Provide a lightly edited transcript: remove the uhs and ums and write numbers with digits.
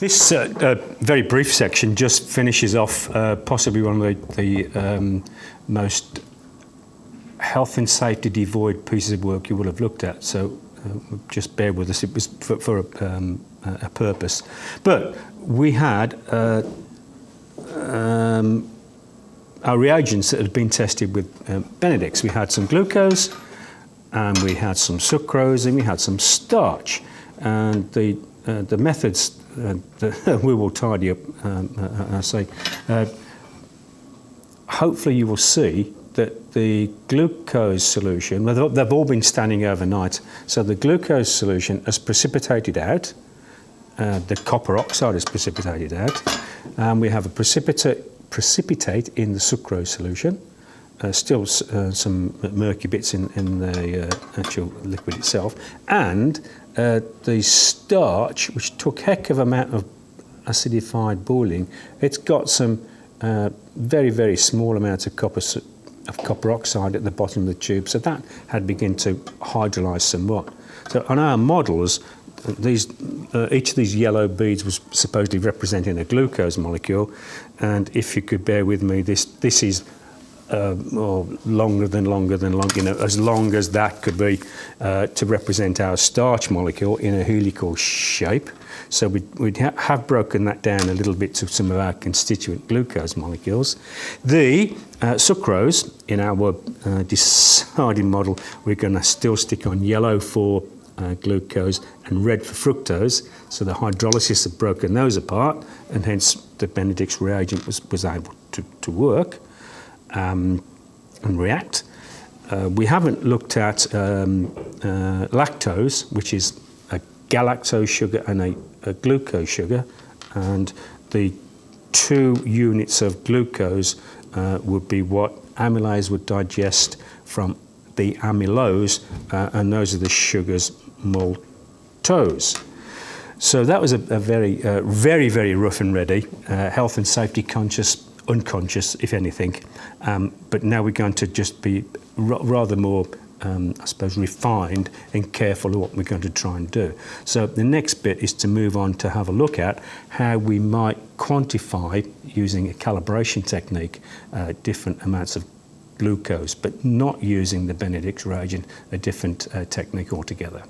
This very brief section just finishes off possibly one of the most health and safety devoid pieces of work you will have looked at. So just bear with us, it was for a purpose. But we had our reagents that had been tested with Benedicts. We had some glucose, and we had some sucrose, and we had some starch. And the methods we will tidy up, I say. Hopefully you will see that the glucose solution, they've all been standing overnight, so the glucose solution has precipitated out, the copper oxide has precipitated out, and we have a precipitate in the sucrose solution, still some murky bits in the actual liquid itself, and the starch, which took heck of amount of acidified boiling, it's got some very, very small amounts of copper oxide at the bottom of the tube, so that had begun to hydrolyse somewhat. So on our models, each of these yellow beads was supposedly representing a glucose molecule, and if you could bear with me, this is longer than long, as long as that could be to represent our starch molecule in a helical shape. So we'd have broken that down a little bit to some of our constituent glucose molecules. The sucrose, in our decided model, we're going to still stick on yellow for glucose and red for fructose. So the hydrolysis had broken those apart, and hence the Benedict's reagent was able to work and react. We haven't looked at lactose, which is a galactose sugar and a glucose sugar, and the 2 units of glucose would be what amylase would digest from the amylose, and those are the sugars maltose. So that was a very, very rough and ready, health and safety conscious, unconscious, if anything, but now we're going to just be rather more, I suppose, refined and careful of what we're going to try and do. So the next bit is to move on to have a look at how we might quantify, using a calibration technique, different amounts of glucose, but not using the Benedict's reagent, a different technique altogether.